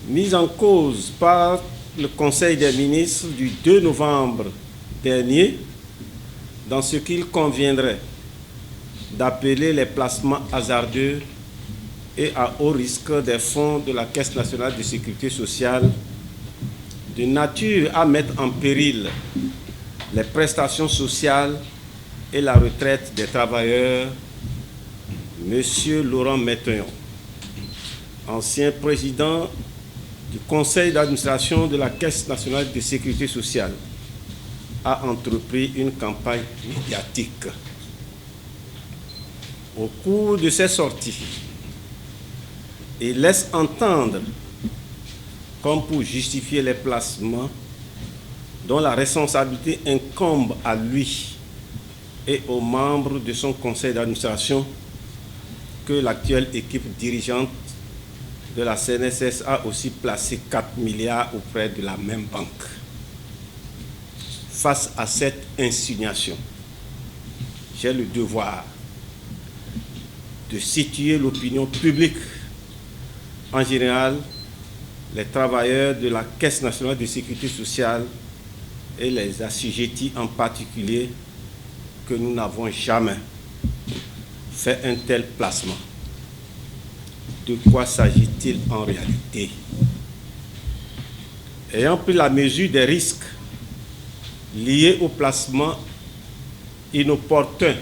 mise en cause par le Conseil des ministres du 2 novembre dernier, dans ce qu'il conviendrait d'appeler les placements hasardeux et à haut risque des fonds de la Caisse nationale de sécurité sociale, de nature à mettre en péril les prestations sociales et la retraite des travailleurs, M. Laurent Météon, ancien président du conseil d'administration de la Caisse nationale de sécurité sociale, a entrepris une campagne médiatique. Au cours de ses sorties, il laisse entendre, comme pour justifier les placements dont la responsabilité incombe à lui et aux membres de son conseil d'administration, que l'actuelle équipe dirigeante de la CNSS a aussi placé 4 milliards auprès de la même banque. Face à cette insinuation, j'ai le devoir de situer l'opinion publique en général, les travailleurs de la Caisse nationale de sécurité sociale et les assujettis en particulier, que nous n'avons jamais fait un tel placement. De quoi s'agit-il en réalité? Ayant pris la mesure des risques liés au placement inopportun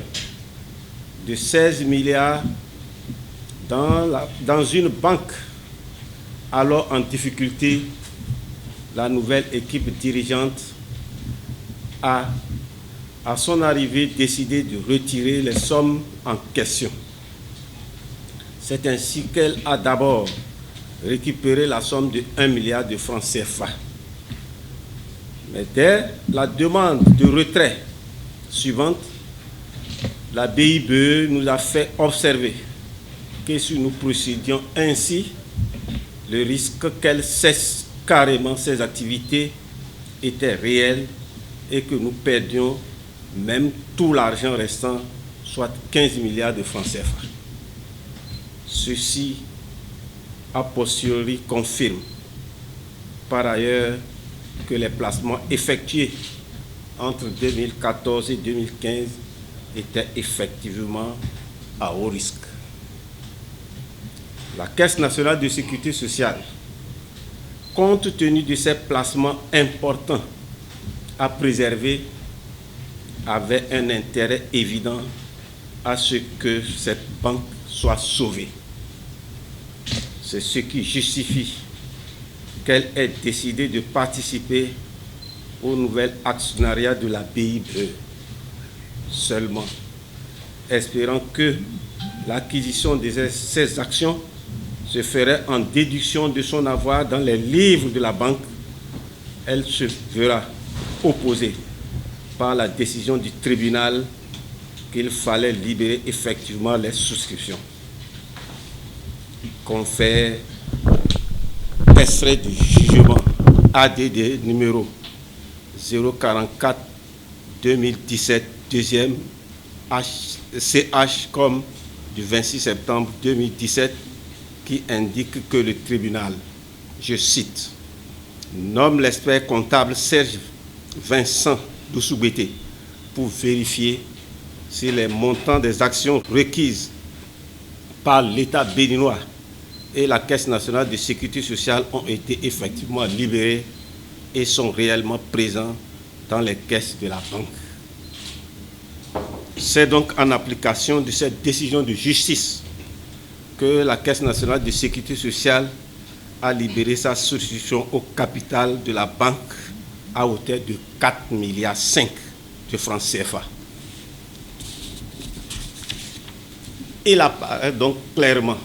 de 16 milliards dans une banque alors en difficulté, la nouvelle équipe dirigeante a, à son arrivée, décidé de retirer les sommes en question. C'est ainsi qu'elle a d'abord récupéré la somme de 1 milliard de francs CFA. Mais dès la demande de retrait suivante, la BIBE nous a fait observer que si nous procédions ainsi, le risque qu'elle cesse carrément ses activités était réel et que nous perdions même tout l'argent restant, soit 15 milliards de francs CFA. Ceci, a posteriori, confirme par ailleurs que les placements effectués entre 2014 et 2015 étaient effectivement à haut risque. La Caisse nationale de sécurité sociale, compte tenu de ces placements importants à préserver, avait un intérêt évident à ce que cette banque soit sauvée. C'est ce qui justifie qu'elle ait décidé de participer au nouvel actionnariat de la BIBE. Seulement, espérant que l'acquisition de ces actions se ferait en déduction de son avoir dans les livres de la banque, elle se verra opposée par la décision du tribunal qu'il fallait libérer effectivement les souscriptions. Confère extrait du jugement ADD numéro 044 2017 deuxième CH comme du 26 septembre 2017 qui indique que le tribunal, je cite, nomme l'expert comptable Serge Vincent Doussoubeté pour vérifier si les montants des actions requises par l'État béninois et la Caisse nationale de sécurité sociale ont été effectivement libérés et sont réellement présents dans les caisses de la banque. C'est donc en application de cette décision de justice que la Caisse nationale de sécurité sociale a libéré sa souscription au capital de la banque à hauteur de 4,5 milliards de francs CFA. Il apparaît donc clairement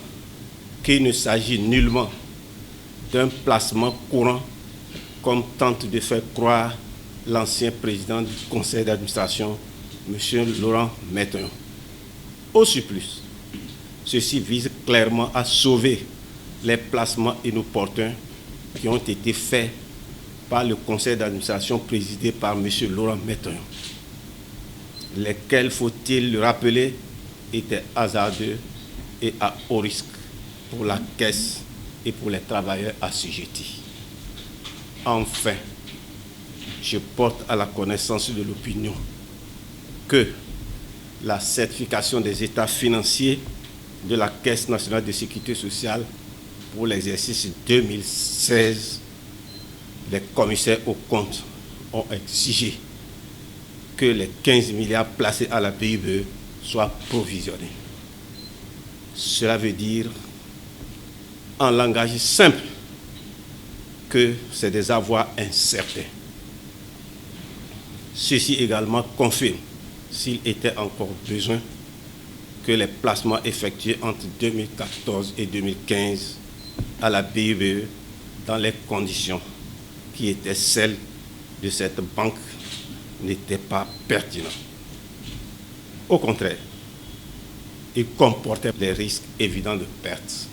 qu'il ne s'agit nullement d'un placement courant comme tente de faire croire l'ancien président du conseil d'administration, M. Laurent Météon. Au surplus, ceci vise clairement à sauver les placements inopportuns qui ont été faits par le conseil d'administration présidé par M. Laurent Météon, lesquels, faut-il le rappeler, étaient hasardeux et à haut risque pour la Caisse et pour les travailleurs assujettis. Enfin, je porte à la connaissance de l'opinion que la certification des états financiers de la Caisse nationale de sécurité sociale pour l'exercice 2016, les commissaires aux comptes ont exigé que les 15 milliards placés à la BIBE soient provisionnés. Cela veut dire, en langage simple, que c'est des avoirs incertains. Ceci également confirme, s'il était encore besoin, que les placements effectués entre 2014 et 2015 à la BIBE dans les conditions qui étaient celles de cette banque n'étaient pas pertinents. Au contraire, ils comportaient des risques évidents de perte.